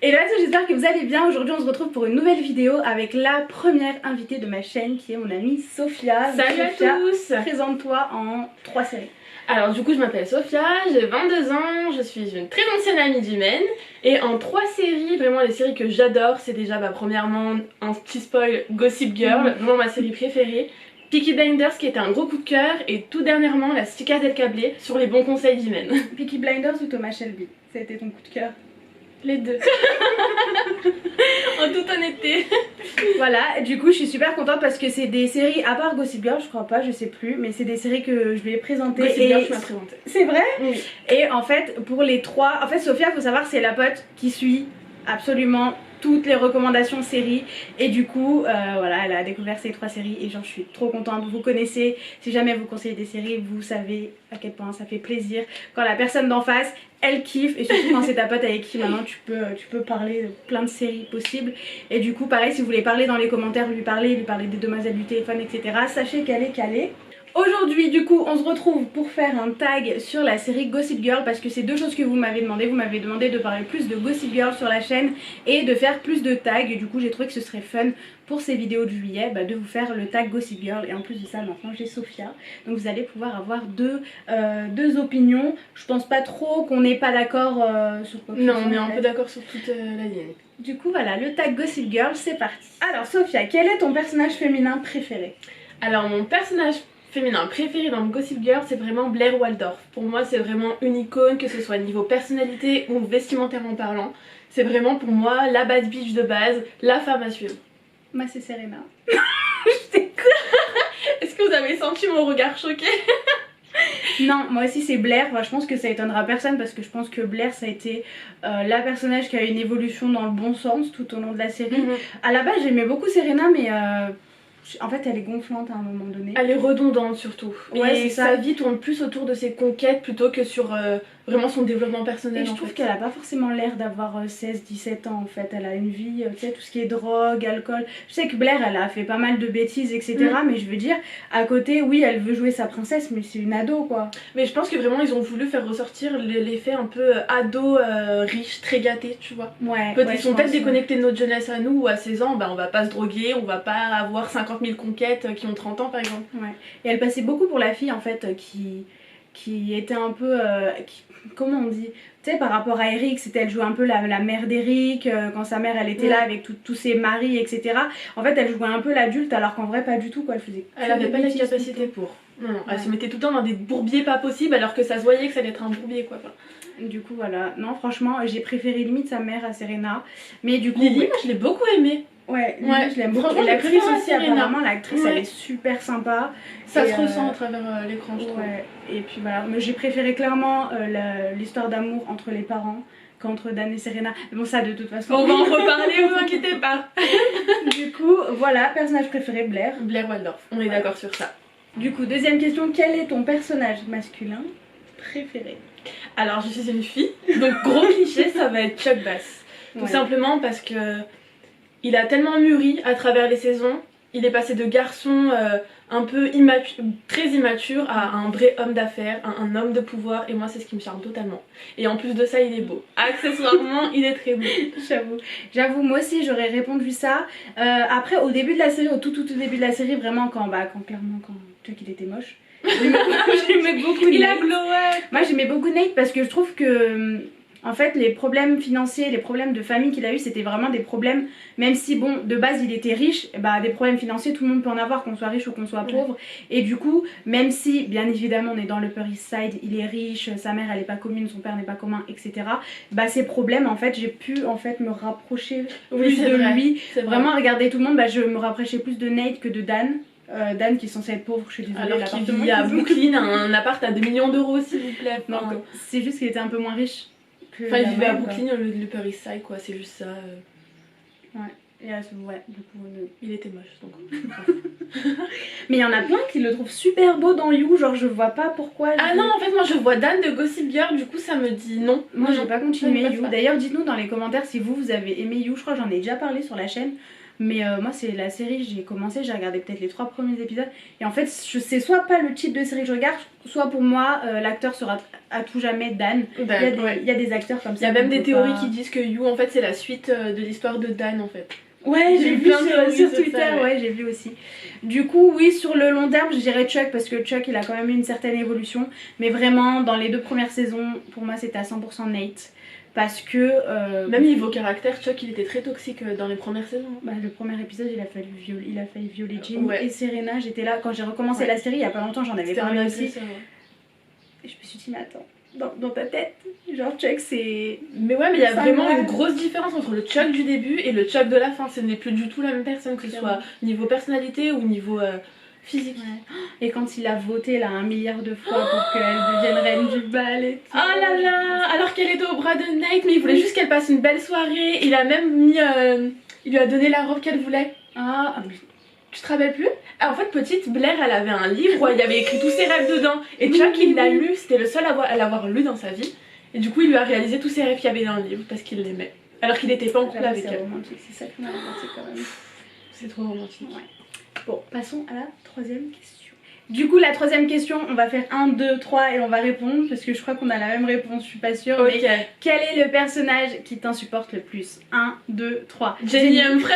Hello à tous, j'espère que vous allez bien. Aujourd'hui on se retrouve pour une nouvelle vidéo avec la première invitée de ma chaîne qui est mon amie Sophia. Salut Sophia, à tous. présente-toi en 3 séries. Alors du coup je m'appelle Sophia, j'ai 22 ans, je suis une très ancienne amie d'Imen. Et en 3 séries, vraiment les séries que j'adore, c'est déjà premièrement un petit spoil Gossip Girl, vraiment ma série préférée. Peaky Blinders qui était un gros coup de cœur et tout dernièrement la Chica del Câblé sur les bons conseils d'Imen. Peaky Blinders ou Thomas Shelby, ça a été ton coup de cœur? Les deux. En toute honnêteté. Voilà, du coup je suis super contente parce que c'est des séries, à part Gossip Girl je crois pas, je sais plus, mais c'est des séries que je vais présenter. Gossip Girl je m'ai présentée. C'est vrai? Oui. Et en fait pour les 3, en fait Sophia faut savoir c'est la pote qui suit absolument toutes les recommandations séries et du coup voilà elle a découvert ces 3 séries et genre je suis trop contente. Vous connaissez, si jamais vous conseillez des séries vous savez à quel point ça fait plaisir quand la personne d'en face elle kiffe, et surtout quand c'est ta pote avec qui maintenant tu peux parler de plein de séries possibles. Et du coup pareil, si vous voulez parler dans les commentaires, lui parler des demoiselles du téléphone etc, sachez qu'elle est calée. Aujourd'hui du coup on se retrouve pour faire un tag sur la série Gossip Girl parce que c'est deux choses que vous m'avez demandé. Vous m'avez demandé de parler plus de Gossip Girl sur la chaîne et de faire plus de tags, et du coup j'ai trouvé que ce serait fun pour ces vidéos de juillet de vous faire le tag Gossip Girl. Et en plus de ça maintenant j'ai Sophia, donc vous allez pouvoir avoir deux opinions. Je pense pas trop qu'on n'est pas d'accord sur quoi que ce soit. Non, on est un peu d'accord sur toute la ligne. Du coup voilà, le tag Gossip Girl c'est parti. Alors Sophia, quel est ton personnage féminin préféré? Alors mon personnage féminin préféré dans Gossip Girl c'est vraiment Blair Waldorf. Pour moi c'est vraiment une icône, que ce soit niveau personnalité ou vestimentairement parlant. C'est vraiment pour moi la bad bitch de base, la femme à suivre. Moi c'est Serena. Est-ce que vous avez senti mon regard choqué? Non, moi aussi c'est Blair. Enfin, je pense que ça étonnera personne parce que je pense que Blair ça a été la personnage qui a eu une évolution dans le bon sens tout au long de la série. À la base j'aimais beaucoup Serena mais en fait elle est gonflante à un moment donné. Elle est redondante surtout. Ouais, et sa vie tourne plus autour de ses conquêtes plutôt que sur vraiment son développement personnel. Et je trouve qu'elle a pas forcément l'air d'avoir 16-17 ans en fait. Elle a une vie, tu sais, tout ce qui est drogue, alcool. Je sais que Blair elle a fait pas mal de bêtises etc. Mais je veux dire, à côté oui elle veut jouer sa princesse mais c'est une ado quoi. Mais je pense que vraiment ils ont voulu faire ressortir l'effet un peu ado riche, très gâté, tu vois. Ouais. Ils sont peut-être déconnectés de notre jeunesse à nous, où à 16 ans on va pas se droguer, on va pas avoir 50 000 conquêtes qui ont 30 ans par exemple. Ouais. Et elle passait beaucoup pour la fille en fait qui était un peu comment on dit, tu sais, par rapport à Eric, c'était, elle jouait un peu la mère d'Eric quand sa mère elle était là avec tous ses maris etc. En fait elle jouait un peu l'adulte alors qu'en vrai pas du tout quoi. Elle avait pas la capacité pour. Non, elle se mettait tout le temps dans des bourbiers pas possibles alors que ça se voyait que ça allait être un bourbier quoi. Du coup voilà, non franchement j'ai préféré limite sa mère à Serena. Mais du coup Lily, je l'ai beaucoup aimée. Ouais, je l'aime beaucoup. Et l'actrice aussi, apparemment, l'actrice elle est super sympa. Ça se ressent à travers l'écran, je trouve. Ouais, et puis voilà, mais j'ai préféré clairement l'histoire d'amour entre les parents qu'entre Dan et Serena. Mais bon, ça de toute façon. On va en reparler, vous inquiétez pas. Du coup, voilà, personnage préféré Blair. Blair Waldorf, on est d'accord sur ça. Du coup, deuxième question, quel est ton personnage masculin préféré? Alors, je suis une fille, donc gros cliché, ça va être Chuck Bass. Tout simplement parce que il a tellement mûri à travers les saisons. Il est passé de garçon un peu très immature à un vrai homme d'affaires, un homme de pouvoir, et moi c'est ce qui me charme totalement. Et en plus de ça il est beau. Accessoirement il est très beau. J'avoue, moi aussi j'aurais répondu ça. Après au début de la série, au tout début de la série, vraiment quand Chuck il était moche. J'aimais beaucoup Nate. Il a glowé. Moi j'aimais beaucoup Nate parce que je trouve que en fait les problèmes financiers, les problèmes de famille qu'il a eu, c'était vraiment des problèmes, même si bon de base il était riche, des problèmes financiers tout le monde peut en avoir, qu'on soit riche ou qu'on soit pauvre. Et du coup même si bien évidemment on est dans l'Upper East Side, il est riche, sa mère elle est pas commune, son père n'est pas commun etc. Ces problèmes en fait j'ai pu en fait me rapprocher plus de lui. Vraiment regarder tout le monde, je me rapprochais plus de Nate que de Dan. Dan qui est censé être pauvre, je suis désolée. Alors qu'il vit à Brooklyn, un appart à 2 millions d'euros s'il vous plaît. Non, c'est juste qu'il était un peu moins riche. Enfin il vivait à Brooklyn au lieu de l'Upper East Side quoi, c'est juste ça. Ouais, et du coup il était moche donc. Mais il y en a plein qui le trouvent super beau dans You, genre je vois pas pourquoi. Ah non en fait moi je vois Dan de Gossip Girl, du coup ça me dit non. Moi j'ai pas continué You. D'ailleurs dites-nous dans les commentaires si vous avez aimé You, je crois que j'en ai déjà parlé sur la chaîne. Mais moi, c'est la série, j'ai commencé, j'ai regardé peut-être les 3 premiers épisodes. Et en fait, je sais soit pas le type de série que je regarde, soit pour moi, l'acteur sera à tout jamais Dan. Il y a des acteurs comme ça. Il y a même des théories qui disent que You, en fait, c'est la suite de l'histoire de Dan, en fait. Ouais, j'ai vu sur Twitter, ouais, j'ai vu aussi. Du coup, oui, sur le long terme, je dirais Chuck parce que Chuck, il a quand même eu une certaine évolution. Mais vraiment, dans les 2 premières saisons, pour moi, c'était à 100% Nate. Parce que. Même niveau caractère, Chuck, il était très toxique dans les premières saisons. Bah, le premier épisode, il a failli violer Jenny et Serena. J'étais là, quand j'ai recommencé la série, il y a pas longtemps, j'en avais parlé aussi. Et je me suis dit, mais attends. Dans ta tête, genre Chuck c'est... Mais ouais, mais il y a vraiment une grosse différence entre le Chuck du début et le Chuck de la fin. Ce n'est plus du tout la même personne, que ce soit niveau personnalité ou niveau physique. Ouais. Et quand il a voté là 1 milliard de fois pour qu'elle devienne reine du bal et tout. Oh là là. Alors qu'elle était au bras de Nate, mais il voulait juste qu'elle passe une belle soirée. Il a même mis... il lui a donné la robe qu'elle voulait. Ah, tu te rappelles plus? En fait, petite, Blair, elle avait un livre où il y avait écrit tous ses rêves dedans. Et Chuck, il l'a lu, c'était le seul à l'avoir lu dans sa vie. Et du coup, il lui a réalisé tous ses rêves qu'il y avait dans le livre parce qu'il l'aimait. Alors qu'il n'était pas en couple avec elle. C'est romantique, c'est ça qui m'a romantique quand même. C'est trop romantique. Ouais. Bon, passons à la 3e question. Du coup, la 3e question, on va faire 1, 2, 3 et on va répondre parce que je crois qu'on a la même réponse, je suis pas sûre. Ok. Mais quel est le personnage qui t'insupporte le plus? 1, 2, 3. Jenny Humphrey.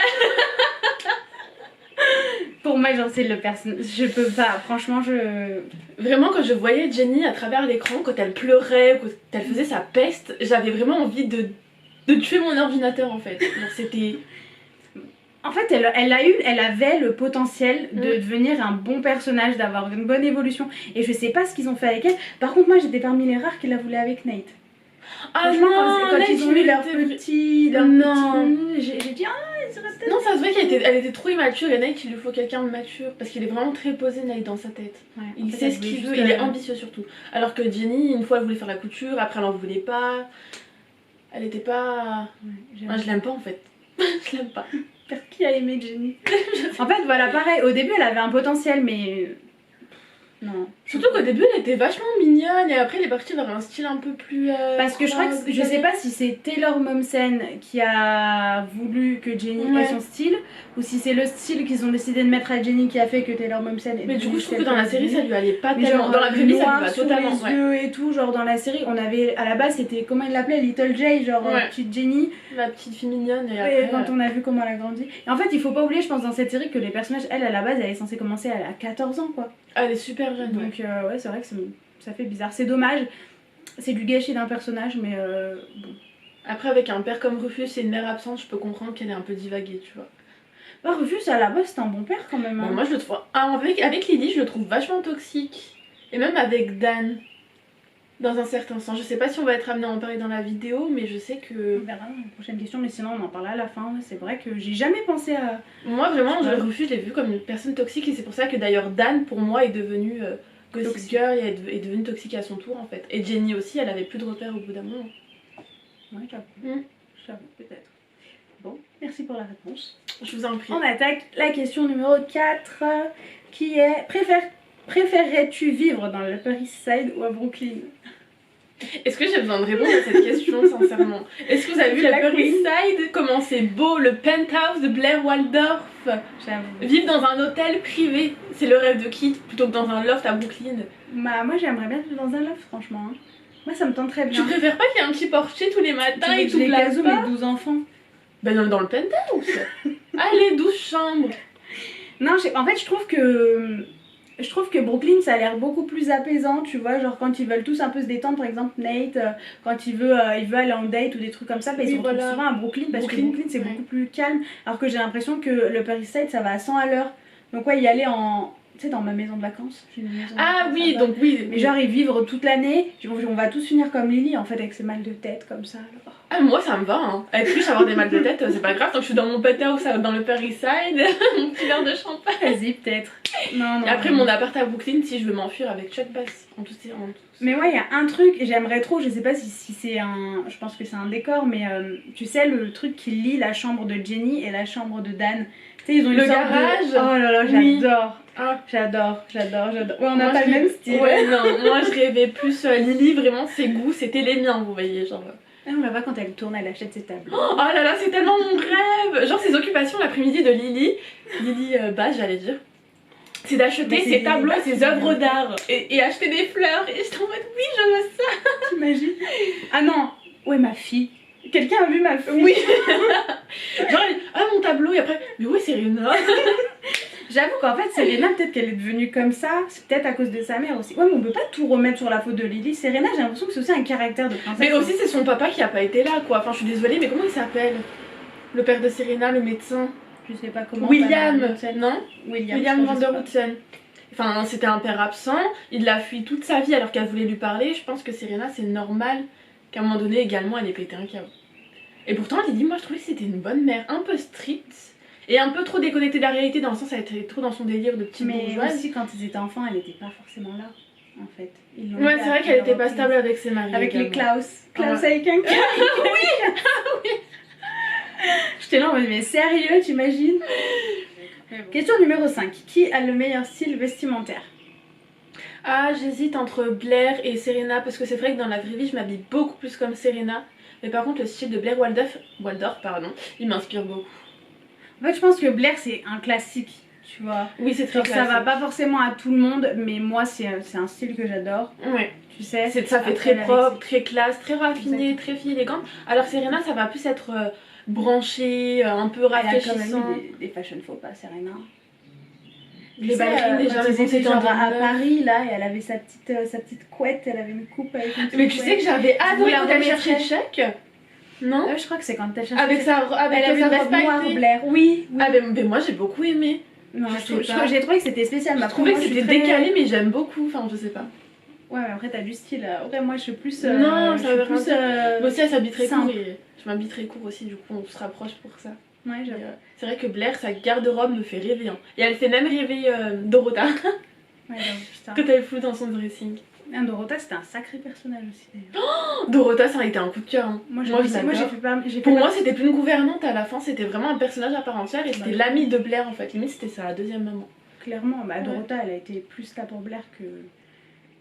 Pour moi, genre, c'est le personnage. Je peux pas, franchement, Vraiment, quand je voyais Jenny à travers l'écran, quand elle pleurait, quand elle faisait sa peste, j'avais vraiment envie de tuer mon ordinateur en fait. Genre, c'était. En fait, elle avait le potentiel de devenir un bon personnage, d'avoir une bonne évolution. Et je sais pas ce qu'ils ont fait avec elle. Par contre, moi, j'étais parmi les rares qui la voulaient avec Nate. Ah non, quand ils ont eu leur petit. J'ai dit, non, ça se voit qu'elle était trop immature et Nate il lui faut quelqu'un de mature parce qu'il est vraiment très posé Nate dans sa tête. Ouais, il sait ce qu'il veut, il est ambitieux surtout. Alors que Jenny, une fois elle voulait faire la couture, après elle en voulait pas. Elle était pas. Moi je l'aime pas en fait. Je l'aime pas. Qui a aimé Jenny? En fait, voilà, pareil, au début elle avait un potentiel, mais. Non. Surtout qu'au début elle était vachement mignonne et après elle est partie vers un style un peu plus. Parce que je crois que je sais pas si c'est Taylor Momsen qui a voulu que Jenny ait son style ou si c'est le style qu'ils ont décidé de mettre à Jenny qui a fait que Taylor Momsen. Mais du coup je trouve que dans la série ça lui allait pas tellement. Genre, dans la vraie vie ça lui va totalement. Les yeux et tout, genre dans la série on avait à la base c'était comment il l'appelait Little J, genre petite Jenny. La petite fille mignonne et après. Et quand on a vu comment elle a grandi. Et en fait il faut pas oublier je pense dans cette série que les personnages elle à la base elle est censée commencer à 14 ans quoi. Elle est super jeune. Donc ouais c'est vrai que ça fait bizarre. C'est dommage. C'est du gâchis d'un personnage, mais bon. Après, avec un père comme Rufus et une mère absente, je peux comprendre qu'elle est un peu divaguée, tu vois. Bah, Rufus, à la base, c'est un bon père quand même. Hein. Bah, moi, je le trouve. Avec Lily, je le trouve vachement toxique. Et même avec Dan, dans un certain sens. Je sais pas si on va être amené à en parler dans la vidéo, mais je sais que. On verra dans la prochaine question, mais sinon, on en parlera à la fin. C'est vrai que j'ai jamais pensé à. Moi, vraiment, Rufus, je l'ai vu comme une personne toxique, et c'est pour ça que d'ailleurs, Dan, pour moi, est devenu. Gossip Girl est devenue toxique à son tour en fait. Et Jenny aussi, elle avait plus de repères au bout d'un moment. Ouais, j'avoue, peut-être. Bon, merci pour la réponse. Je vous en prie. On attaque la question numéro 4 qui est préférerais-tu vivre dans le Upper East Side ou à Brooklyn? Est-ce que j'ai besoin de répondre à cette question sincèrement? Est-ce que vous avez vu le Upper East Side? Comment c'est beau, le penthouse de Blair Waldorf? J'avoue. Vivre dans un hôtel privé, c'est le rêve de qui plutôt que dans un loft à Brooklyn? Bah moi j'aimerais bien vivre dans un loft franchement. Hein. Moi ça me tente très bien. Tu préfères pas qu'il y ait un petit portier tous les matins et tout les place casos mes 12 enfants? Ben dans le penthouse. Allez, 12 chambres. Non, en fait je trouve que Brooklyn ça a l'air beaucoup plus apaisant, tu vois, genre quand ils veulent tous un peu se détendre, par exemple Nate, quand il veut aller en date ou des trucs comme ça, bah, ils se retrouvent souvent à Brooklyn parce que Brooklyn c'est beaucoup plus calme, alors que j'ai l'impression que le Upper East Side ça va à 100 à l'heure. Donc ouais, y aller tu sais, dans ma maison de vacances. J'ai une maison de vacances oui, donc oui. Mais genre, y vivre toute l'année, on va tous finir comme Lily, en fait, avec ses mal de tête, comme ça. Alors. Ah, moi, ça me va, hein. Avec plus avoir des mal de tête, c'est pas grave. Tant que je suis dans mon penthouse, dans le Upper East Side, mon petit verre de champagne. Vas-y, peut-être. Non. Et après, mon appart à Brooklyn, si je veux m'enfuir avec Chuck Bass. Mais ouais, il y a un truc, j'aimerais trop, je sais pas si c'est un. Je pense que c'est un décor, mais tu sais, le truc qui lie la chambre de Jenny et la chambre de Dan. Tu sais, ils ont le garage. Oh là là, j'adore. Oui. J'adore. Ouais, on n'a pas le même style. Ouais, non, moi je rêvais plus Lily, vraiment ses goûts, c'était les miens, vous voyez, genre. On la voit quand elle tourne, elle achète ses tableaux. Oh là là, c'est tellement mon rêve. Genre ses occupations l'après-midi de Lily Bage, j'allais dire, c'est d'acheter ses tableaux et ses œuvres d'art et acheter des fleurs. Et j'étais en mode oui, je veux ça. T'imagines? Ah non, ouais, ma fille. Quelqu'un a vu ma fille? Oui. Genre, ah mon tableau, et après, mais ouais, Serena. J'avoue qu'en fait, Serena, peut-être qu'elle est devenue comme ça, c'est peut-être à cause de sa mère aussi. Ouais, mais on peut pas tout remettre sur la faute de Lily. Serena, j'ai l'impression que c'est aussi un caractère de princesse. Mais aussi, c'est son papa qui a pas été là, quoi. Enfin, je suis désolée, mais comment il s'appelle? Le père de Serena, le médecin. Je sais pas comment. William, non? William Vanderwoodsen. Enfin, c'était un père absent, il l'a fui toute sa vie alors qu'elle voulait lui parler. Je pense que Serena, c'est normal qu'à un moment donné, également, elle ait pété un câble. Et pourtant, Lily, moi, je trouvais que c'était une bonne mère, un peu stricte. Et un peu trop déconnectée de la réalité, dans le sens elle était trop dans son délire de petite bourgeoise. Mais aussi quand ils étaient enfants, elle était pas forcément là, en fait. Ouais, c'est vrai qu'elle était pas stable avec ses maris. Avec également. les Klaus. Klaus avec un K. Oui. J'étais là en mode, mais sérieux, t'imagines? Question numéro 5. Qui a le meilleur style vestimentaire? Ah, j'hésite entre Blair et Serena, parce que c'est vrai que dans la vraie vie, je m'habille beaucoup plus comme Serena. Mais par contre, le style de Blair Waldorf, il m'inspire beaucoup. En fait, je pense que Blair, c'est un classique, tu vois. Oui, c'est très Genre, classique. ça va pas forcément à tout le monde, mais moi, c'est un style que j'adore. Ouais. Tu sais, Ça fait très propre, très classe, très raffiné, très fille élégante. Alors Serena, ça va plus être branché, un peu rafraîchissant. Elle a quand même eu des fashion faux pas, Serena. Les ballerines, déjà, quand ils étaient genre à 19. Paris, là, et elle avait sa petite couette, elle avait une coupe avec une petite Mais tu sais que j'avais adoré quand elle cherchait Chuck. Non? Je crois que c'est quand elle cherchait. Avec sa robe noire pailletée. Blair. Oui. Ah mais moi j'ai beaucoup aimé. Non, Je sais pas. j'ai trouvé que c'était spécial. Je trouvais que c'était décalé mais j'aime beaucoup, enfin je sais pas. Ouais, mais après t'as du style. Après moi je suis plus. Non, ça veut plus. Moi aussi elle s'habille très court simple. et je m'habille très court aussi, du coup on se rapproche pour ça. Ouais, j'avoue. C'est vrai que Blair, sa garde-robe me fait rêver. Hein. Et elle fait même rêver Dorota Ouais, j'avoue, putain. quand elle floue dans son dressing. Dorota c'était un sacré personnage aussi d'ailleurs. Dorota, ça a été un coup de cœur. Hein. Moi j'ai j'ai fait pas. Pour moi, c'était plus une gouvernante à la fin, c'était vraiment un personnage à part entière et c'était l'amie de Blair en fait. Limite, c'était sa deuxième maman. Clairement, bah, Dorota elle a été plus là pour Blair que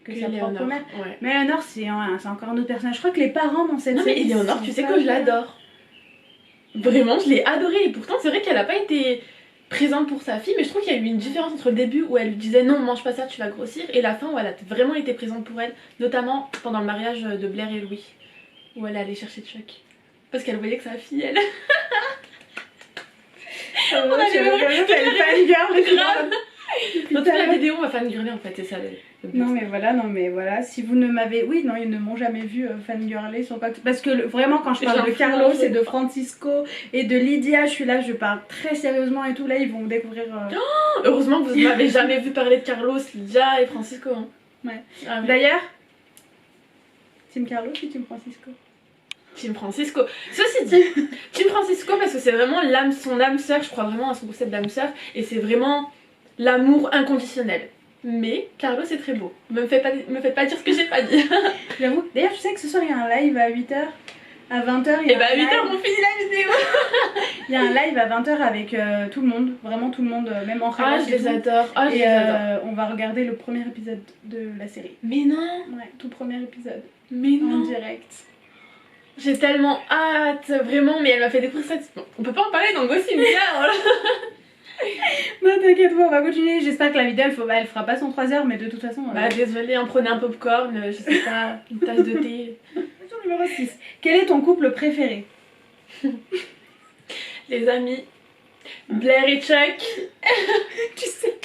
sa Eleanor, propre mère. ouais. Mais Eleanor c'est encore un autre personnage. Je crois que les parents dans cette Non mais série. Eleanor, tu sais que je l'adore. Vraiment, je l'ai adorée et pourtant c'est vrai qu'elle a pas été présente pour sa fille, mais je trouve qu'il y a eu une différence entre le début où elle lui disait non, mange pas ça, tu vas grossir, et la fin où elle a vraiment été présente pour elle, notamment pendant le mariage de Blair et Louis, où elle est allée chercher Chuck. Parce qu'elle voyait que sa fille, elle. On a fangirl grave. Dans toute la vidéo, on va fangirler en fait, c'est ça le but. Non mais voilà, si vous ne m'avez... Oui, non, ils ne m'ont jamais vu fangirler sur quoi... Parce que vraiment quand je parle de Carlos et de Francisco et de Lydia, je suis là, je parle très sérieusement et tout, là ils vont découvrir... Oh, heureusement que vous m'avez jamais vu parler de Carlos, Lydia et Francisco. Hein. Ouais. Ah, D'ailleurs, Team Carlos ou Team Francisco? Team Francisco. Ceci dit, Team Francisco parce que c'est vraiment son âme sœur, je crois vraiment à son concept d'âme sœur, et c'est vraiment l'amour inconditionnel. Mais Carlos est très beau. Me faites pas dire ce que j'ai pas dit. J'avoue. D'ailleurs, tu sais que ce soir il y a un live à 8h. À 20h, et bah à 8h on finit la vidéo. Il y a un live à 20h avec tout le monde, vraiment tout le monde, même en Ah, je les adore. Ah, je les adore. On va regarder le premier épisode de la série. Mais non. Ouais, tout premier épisode. Mais non. En direct. J'ai tellement hâte, vraiment, mais elle m'a fait découvrir ça. Bon, on peut pas en parler dans Gossip Girl. Non, t'inquiète pas, on va continuer. J'espère que la vidéo elle fera pas son 3 heures, mais de toute façon. Bah, désolée, hein, prenez un popcorn, je sais pas, une tasse de thé. Question numéro 6. Quel est ton couple préféré? Les amis, Blair et Chuck. Tu sais,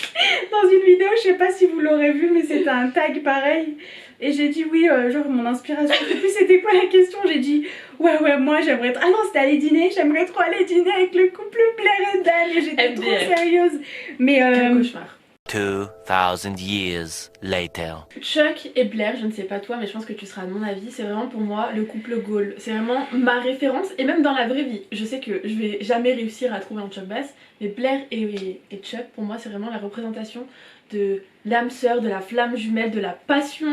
dans une vidéo, je sais pas si vous l'aurez vu, mais c'était un tag pareil. Et j'ai dit oui, genre mon inspiration. Je sais plus c'était quoi la question. J'ai dit ouais, moi j'aimerais trop. Ah non, c'était aller dîner. J'aimerais trop aller dîner avec le couple Blair et Dan. Et j'étais trop sérieuse. Mais quel cauchemar. 2000 years later. Chuck et Blair, je ne sais pas toi, mais je pense que tu seras de mon avis, c'est vraiment pour moi le couple goal. C'est vraiment ma référence, et même dans la vraie vie. Je sais que je vais jamais réussir à trouver un Chuck Bass, mais Blair et Chuck, pour moi, c'est vraiment la représentation de l'âme sœur, de la flamme jumelle, de la passion,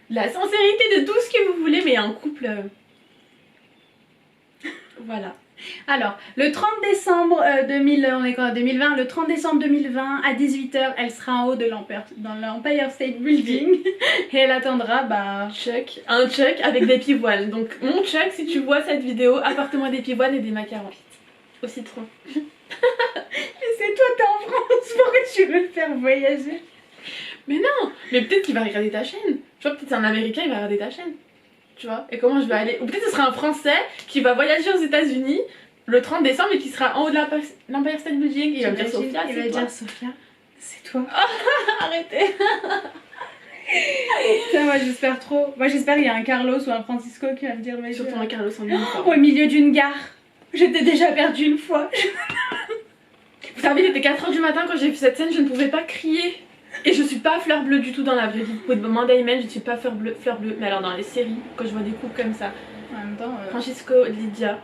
de la sincérité, de tout ce que vous voulez, mais un couple... Voilà. Alors, le 30 décembre 2020, le 30 décembre 2020 à 18h, elle sera en haut dans l'Empire State Building et elle attendra Chuck, un Chuck avec des pivoines. Donc mon Chuck, si tu vois cette vidéo, apporte-moi des pivoines et des macarons au citron. Mais c'est toi, t'es en France, pourquoi tu veux le faire voyager? Mais non, mais peut-être qu'il va regarder ta chaîne. Tu vois, peut-être c'est un Américain, il va regarder ta chaîne. Tu vois, et comment je vais aller? Ou peut-être ce sera un Français qui va voyager aux États-Unis le 30 décembre et qui sera en haut de l'Empire State Building. Et il va me dire Sophia, il va dire Sophia, c'est toi. Arrêtez. Putain, moi j'espère trop. Moi j'espère qu'il y a un Carlos ou un Francisco qui va me dire. Surtout un Carlos en uniforme. Au milieu d'une gare. J'étais déjà perdue une fois. Vous savez, il était 4h du matin quand j'ai vu cette scène, je ne pouvais pas crier. Et je suis pas fleur bleue du tout dans la vraie vie. Vous pouvez demander à Imen, je ne suis pas fleur bleue. Mais alors dans les séries, quand je vois des couples comme ça. En même temps. Francisco, Lydia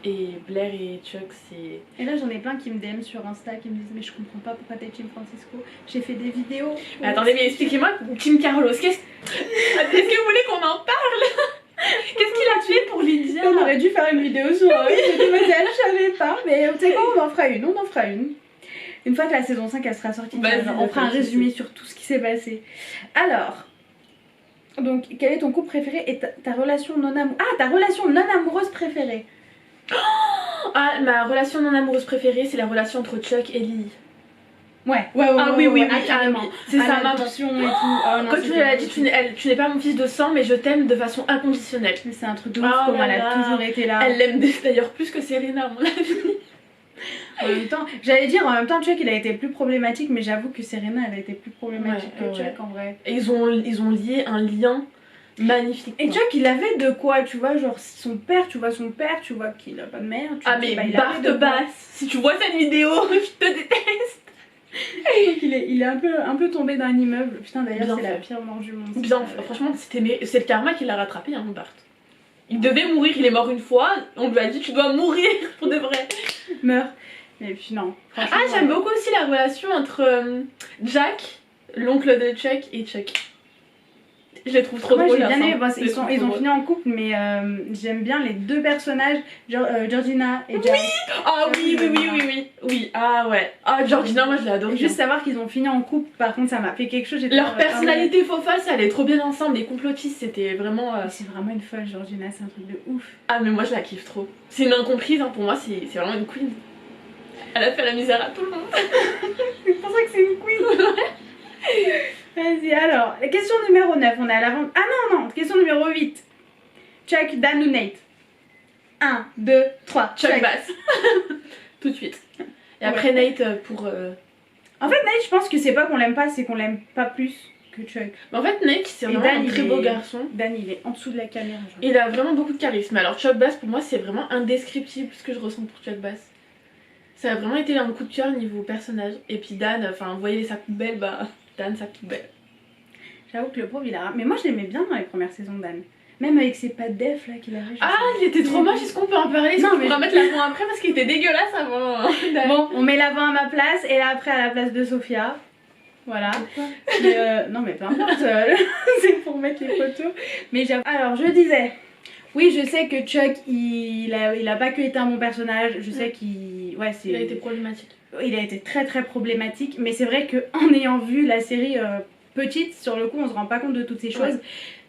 et Blair et Chuck, c'est. Et là j'en ai plein qui me DM sur Insta qui me disent mais je comprends pas pourquoi t'es Team Francisco. J'ai fait des vidéos. Mais attendez, mais expliquez-moi, Team Carlos, est-ce que vous voulez qu'on en parle? Qu'est-ce qu'il a tué pour Lydia? On aurait dû faire une vidéo sur ce modèle, je savais pas. Mais tu sais quoi, on en fera une. Une fois que la saison 5 elle sera sortie, on fera un résumé sur tout ce qui s'est passé. Alors, donc quel est ton couple préféré et ta relation non amoureuse? Ah, ta relation non amoureuse préférée? Ah, ma relation non amoureuse préférée, c'est la relation entre Chuck et Lily. Ouais, oui, carrément. C'est sa maman. Adoption et tout. Oh, non, quand tu lui as dit, tu n'es pas mon fils de sang, mais je t'aime de façon inconditionnelle. Mais c'est un truc de ouf, comme elle a toujours été là. Elle l'aime d'ailleurs plus que Serena, à mon avis. En même temps, j'allais dire en même temps Chuck il a été plus problématique, mais j'avoue que Serena elle a été plus problématique que Chuck en vrai. Et ils ont lié un lien magnifique. Et Chuck il avait de quoi, tu vois, genre son père, tu vois qu'il a pas de mère. Barre de basse, si tu vois cette vidéo, je te déteste. il est un peu tombé d'un immeuble. Putain d'ailleurs c'est la pire mort du monde. Bien, franchement c'est le karma qui l'a rattrapé, hein, Bart. Il devait mourir, il est mort une fois, on lui a dit tu dois mourir pour de vrai. Meurs. Et puis non. Ah, j'aime beaucoup aussi la relation entre Jack, l'oncle de Chuck, et Chuck. Je les trouve trop drôles. J'ai bien aimé, ils ont fini en couple, mais j'aime bien les deux personnages, Georgina et Jack. Oui, ah ouais. Ah, Georgina, moi je l'ai adorée. Juste savoir qu'ils ont fini en couple, par contre ça m'a fait quelque chose. Leur personnalité faux folle, ça allait trop bien ensemble. Les complotistes, c'était vraiment. C'est vraiment une folle, Georgina, c'est un truc de ouf. Ah, mais moi je la kiffe trop. C'est une incomprise, hein, pour moi, c'est vraiment une queen. Elle a fait la misère à tout le monde. C'est pour ça que c'est une queen. Vas-y, alors, question numéro 9, on est à l'avant. Ah non, question numéro 8. Chuck, Dan ou Nate? 1, 2, 3. Chuck Bass. Tout de suite. Et après Nate pour. En fait, Nate, je pense que c'est pas qu'on l'aime pas, c'est qu'on l'aime pas plus que Chuck. Mais en fait, Nate, c'est vraiment un très beau garçon. Dan, il est en dessous de la caméra. Il a vraiment beaucoup de charisme. Alors, Chuck Bass, pour moi, c'est vraiment indescriptible ce que je ressens pour Chuck Bass. Ça a vraiment été un coup de cœur niveau personnage. Et puis Dan, enfin, vous voyez sa poubelle, Dan, sa poubelle. J'avoue que le pauvre, il a. Mais moi, je l'aimais bien dans les premières saisons, Dan. Même avec ses pattes d'EF là qu'il avait. Ah, il était trop moche, est-ce qu'on peut en parler? Non, mais on va mettre l'avant après parce qu'il était dégueulasse avant. Bon, on met l'avant à ma place et là après à la place de Sophia. Voilà. Non, mais peu importe, c'est pour mettre les photos. Mais alors, je disais. Oui, je sais que Chuck, il a pas que été un bon personnage. Je sais qu'il. Ouais, il a été problématique. Il a été très très problématique. Mais c'est vrai qu'en ayant vu la série petite, sur le coup, on se rend pas compte de toutes ces choses.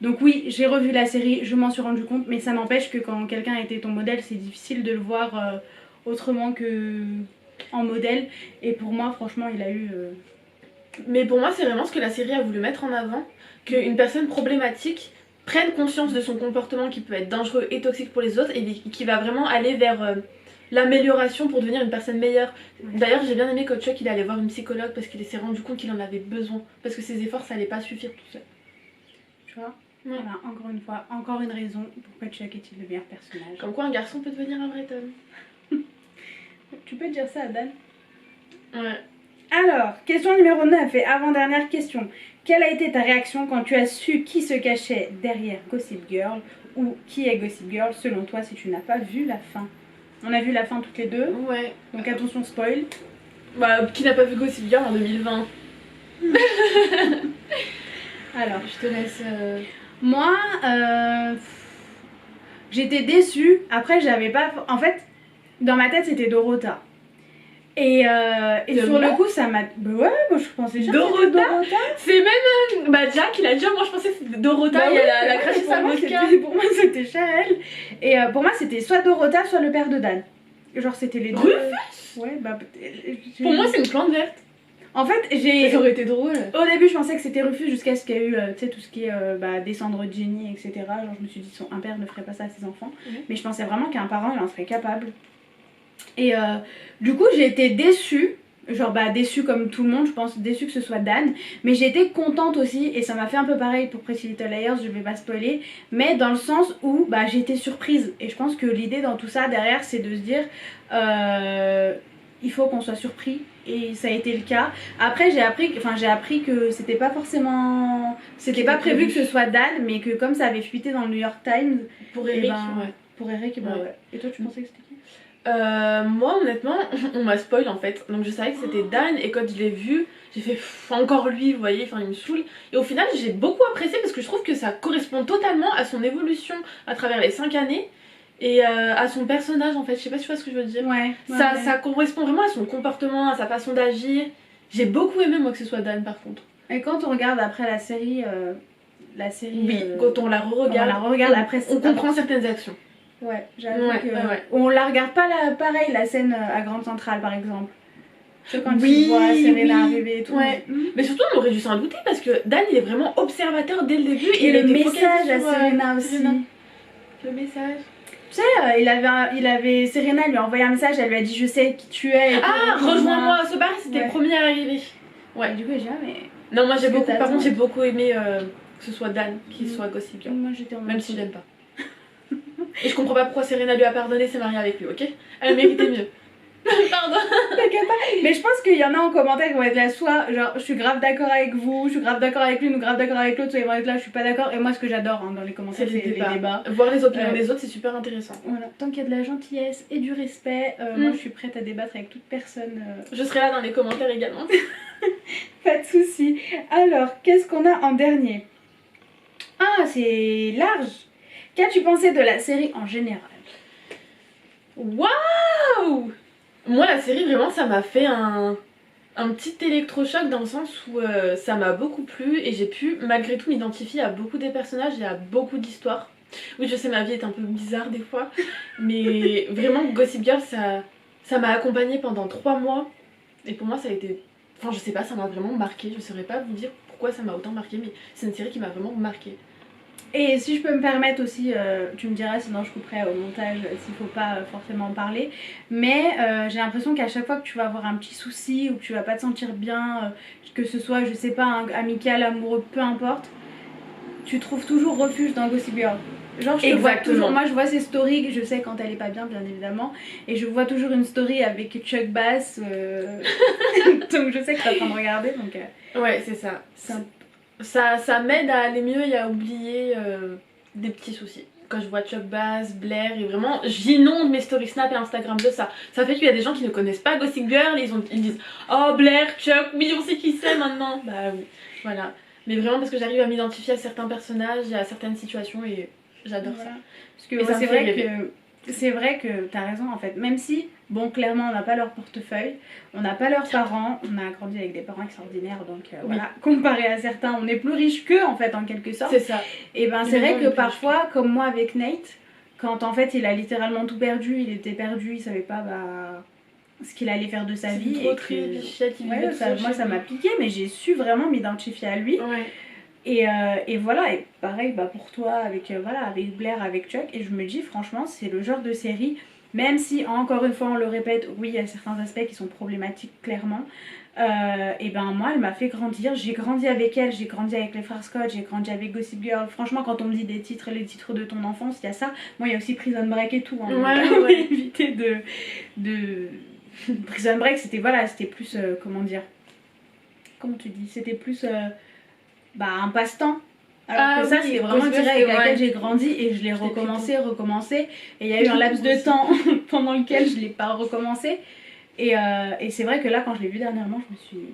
Donc, oui, j'ai revu la série, je m'en suis rendu compte. Mais ça n'empêche que quand quelqu'un était ton modèle, c'est difficile de le voir autrement que en modèle. Et pour moi, franchement, il a eu. Mais pour moi, c'est vraiment ce que la série a voulu mettre en avant. Qu'une personne problématique prenne conscience de son comportement qui peut être dangereux et toxique pour les autres et qui va vraiment aller vers l'amélioration pour devenir une personne meilleure. D'ailleurs, j'ai bien aimé que Chuck il allait voir une psychologue parce qu'il s'est rendu compte qu'il en avait besoin. Parce que ses efforts, ça allait pas suffire tout seul. Tu vois? Voilà, encore une fois, encore une raison pourquoi Chuck est-il le meilleur personnage. Comme quoi un garçon peut devenir un vrai homme. Tu peux dire ça à Dan? Ouais. Alors, question numéro 9 et avant-dernière question. Quelle a été ta réaction quand tu as su qui se cachait derrière Gossip Girl ou qui est Gossip Girl selon toi si tu n'as pas vu la fin? On a vu la fin toutes les deux. Ouais. Donc attention spoil. Bah, qui n'a pas vu Gossip Girl en 2020? Alors, je te laisse... Moi, j'étais déçue. Après, j'avais pas... En fait, Dans ma tête, c'était Dorota. Et sur le coup, ça m'a. Bah ouais, moi je pensais déjà Dorota. que c'était Dorota. C'est même. Bah, Jack, il a dit, moi je pensais que c'était Dorota, Bah et oui, elle a craché sa vodka. Pour moi, c'était Charelle. Et pour moi, c'était soit Dorota, soit le père de Dan. Genre, c'était les deux. Rufus. Ouais, bah. Pour moi, c'est une plante verte. En fait, j'ai. Ça aurait été drôle. Au début, je pensais que c'était Rufus jusqu'à ce qu'il y ait eu, tu sais, tout ce qui est descendre de Jenny, etc. Genre, je me suis dit, un père ne ferait pas ça à ses enfants. Mais je pensais vraiment qu'un parent, il en serait capable. Et du coup, j'ai été déçue. Genre, déçue comme tout le monde, je pense, déçue que ce soit Dan. Mais j'ai été contente aussi, et ça m'a fait un peu pareil pour Pretty Little Liars, je vais pas spoiler. Mais dans le sens où, j'ai été surprise. Et je pense que l'idée dans tout ça, derrière, c'est de se dire, il faut qu'on soit surpris. Et ça a été le cas. Après, j'ai appris que c'était pas forcément. C'était pas prévu que ce soit Dan, mais que comme ça avait fuité dans le New York Times. Pour Eric, ouais. Pour Eric, ouais. Et toi, tu pensais que c'était qui ? Moi, honnêtement, on m'a spoil en fait. Donc je savais que c'était Dan, et quand je l'ai vu, j'ai fait encore lui, vous voyez, enfin il me saoule. Et au final, j'ai beaucoup apprécié parce que je trouve que ça correspond totalement à son évolution à travers les 5 années. Et à son personnage en fait, je sais pas si tu vois ce que je veux dire. Ouais. Ça correspond vraiment à son comportement, à sa façon d'agir. J'ai beaucoup aimé moi que ce soit Dan par contre. Et quand on regarde après la série, oui, quand on la re-regarde, après on comprend certaines actions. Ouais, j'avoue que on la regarde pas pareil la scène à Grande Centrale par exemple. C'est quand tu vois Serena arriver et tout. Ouais. Mais surtout on aurait dû s'en douter parce que Dan il est vraiment observateur dès le début. Et le message à Serena aussi. Le message. Tu sais, Serena lui a envoyé un message, elle lui a dit je sais qui tu es. Rejoins-moi à ce bar, c'était le premier à arriver. Ouais. Et du coup j'ai mais. Non moi par contre j'ai beaucoup aimé que ce soit Dan qui soit Gossip Girl. Moi j'étais en même si je l'aime pas. Et je comprends pas pourquoi Serena lui a pardonné, s'est mariée avec lui, ok? Elle méritait mieux. Pardon. Mais je pense qu'il y en a en commentaire qui vont être là, soit genre je suis grave d'accord avec vous, je suis grave d'accord avec lui, ou grave d'accord avec l'autre, soit ils vont être là, je suis pas d'accord. Et moi ce que j'adore dans les commentaires, c'est les débats. Voir les opinions des autres, c'est super intéressant. Voilà, tant qu'il y a de la gentillesse et du respect, moi je suis prête à débattre avec toute personne. Je serai là dans les commentaires également. Pas de soucis. Alors, qu'est-ce qu'on a en dernier? Ah, c'est large. Qu'as-tu pensé de la série en général? Waouh! Moi, la série, vraiment, ça m'a fait un petit électrochoc dans le sens où ça m'a beaucoup plu et j'ai pu, malgré tout, m'identifier à beaucoup des personnages et à beaucoup d'histoires. Oui, je sais, ma vie est un peu bizarre des fois, mais vraiment, Gossip Girl, ça m'a accompagnée pendant 3 mois et pour moi, ça a été... Enfin, je sais pas, ça m'a vraiment marqué. Je saurais pas vous dire pourquoi ça m'a autant marqué, mais c'est une série qui m'a vraiment marqué. Et si je peux me permettre aussi, tu me diras sinon je couperai au montage s'il faut pas forcément en parler, mais j'ai l'impression qu'à chaque fois que tu vas avoir un petit souci ou que tu vas pas te sentir bien, que ce soit je sais pas amical, amoureux, peu importe, tu trouves toujours refuge dans Gossip Girl. Genre je te vois toujours, moi je vois ses stories, je sais quand elle est pas bien évidemment, et je vois toujours une story avec Chuck Bass, donc je sais que tu es en train de regarder donc... Ouais c'est ça. Ça m'aide à aller mieux et à oublier des petits soucis. Quand je vois Chuck Bass, Blair, et vraiment j'inonde mes story Snap et Instagram de ça. Ça fait qu'il y a des gens qui ne connaissent pas Gossip Girl, ils disent oh Blair, Chuck, oui on sait qui c'est maintenant. Bah oui, voilà. Mais vraiment parce que j'arrive à m'identifier à certains personnages et à certaines situations et j'adore ça. Parce que c'est vrai que t'as raison en fait, même si, bon clairement on n'a pas leur portefeuille, on n'a pas leurs parents, on a grandi avec des parents extraordinaires donc voilà, comparé à certains on est plus riches qu'eux en fait en quelque sorte. C'est ça. Et ben c'est vrai que parfois, comme moi avec Nate, quand en fait il a littéralement tout perdu, il était perdu, il savait pas ce qu'il allait faire de sa vie. Trop triste, moi ça m'a piqué mais j'ai su vraiment m'identifier à lui. Ouais. Et voilà, et pareil pour toi avec Blair, avec Chuck, et je me dis franchement c'est le genre de série, même si encore une fois on le répète, oui il y a certains aspects qui sont problématiques clairement, et ben moi elle m'a fait grandir, j'ai grandi avec elle, j'ai grandi avec les frères Scott, j'ai grandi avec Gossip Girl, franchement quand on me dit les titres de ton enfance, il y a ça, moi il y a aussi Prison Break et tout, hein, ouais. éviter de... Prison Break c'était plus, comment tu dis, c'était plus... un passe-temps. Alors que ça c'est vraiment une série avec laquelle j'ai grandi et je l'ai recommencé et il y a eu un laps de temps pendant lequel je l'ai pas recommencé et c'est vrai que là quand je l'ai vu dernièrement je me suis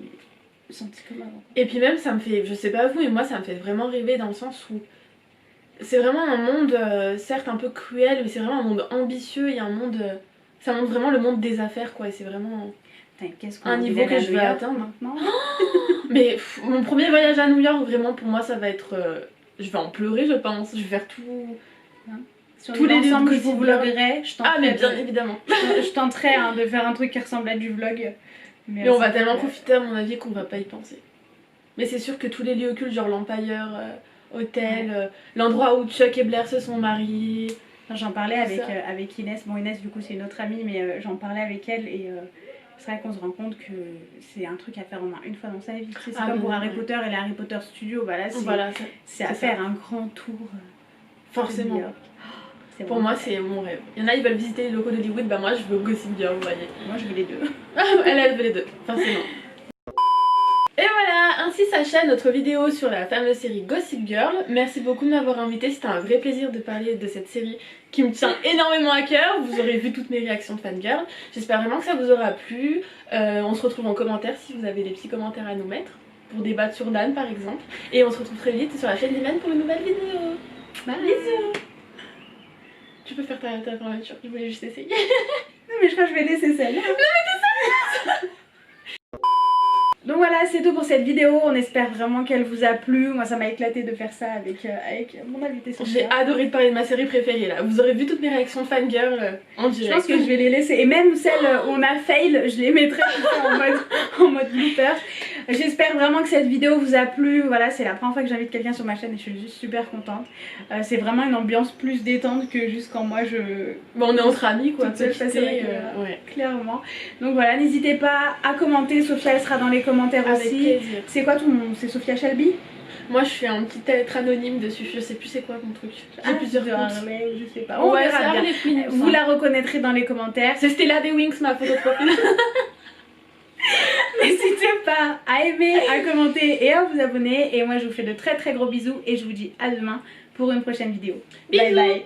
sentie comme avant. Et puis même ça me fait, je sais pas vous mais moi ça me fait vraiment rêver dans le sens où c'est vraiment un monde certes un peu cruel mais c'est vraiment un monde ambitieux et un monde Ça montre vraiment le monde des affaires quoi, et c'est vraiment un niveau que je veux atteindre maintenant. Mais mon premier voyage à New York, vraiment pour moi ça va être... je vais en pleurer je pense, je vais faire tout... Si tous les ensemble je vous vloguerai, je tenterai. Ah mais bien évidemment. Je tenterai de faire un truc qui ressemble à du vlog. Mais on va tellement profiter à mon avis qu'on va pas y penser. Mais c'est sûr que tous les lieux occultes, genre l'Empire, Hotel, l'endroit où Chuck et Blair se sont mariés... J'en parlais avec Inès. Bon, Inès, du coup, c'est une autre amie, mais j'en parlais avec elle et c'est vrai qu'on se rend compte que c'est un truc à faire au moins une fois dans sa vie. C'est comme pour Harry Potter et les Harry Potter Studios. Bah là, c'est à faire un grand tour. Forcément. Pour moi, c'est mon rêve. Il y en a, ils veulent visiter les locaux d'Hollywood. Bah, moi, je veux Gossip Girl, vous voyez. Moi, je veux les deux. Elle veut les deux, forcément. Et voilà, ainsi s'achève notre vidéo sur la fameuse série Gossip Girl. Merci beaucoup de m'avoir invité, c'était un vrai plaisir de parler de cette série qui me tient énormément à cœur. Vous aurez vu toutes mes réactions de fangirl. J'espère vraiment que ça vous aura plu. On se retrouve en commentaire si vous avez des petits commentaires à nous mettre pour débattre sur Dan par exemple. Et on se retrouve très vite sur la chaîne d'Iman pour une nouvelle vidéo. Bye. Bisous. Tu peux faire ta fermeture, je voulais juste essayer. Non mais je crois que je vais laisser celle-là. Non mais t'es Donc voilà, c'est tout pour cette vidéo, on espère vraiment qu'elle vous a plu. Moi ça m'a éclaté de faire ça avec mon invité Sophia. J'ai adoré de parler de ma série préférée là. Vous aurez vu toutes mes réactions fangirl en direct. Je pense que je vais les laisser, et même celles où on a fail, je les mettrai en mode blooper. J'espère vraiment que cette vidéo vous a plu. Voilà, c'est la première fois que j'invite quelqu'un sur ma chaîne et je suis juste super contente. C'est vraiment une ambiance plus détente que juste quand moi je... Bon, on est entre amis quoi, ouais. Clairement. Donc voilà, n'hésitez pas à commenter, Sophia elle sera dans les commentaires aussi. C'est quoi ton nom? C'est Sophia Shelby? Moi je suis un petit être anonyme dessus, je sais plus c'est quoi mon truc. J'ai plusieurs comptes. Je sais pas. On verra bien. Queen, vous la reconnaîtrez dans les commentaires. C'est Stella des Wings ma photo de profil. N'hésitez pas à aimer, à commenter et à vous abonner. Et moi je vous fais de très très gros bisous et je vous dis à demain pour une prochaine vidéo. Bisous. Bye bye.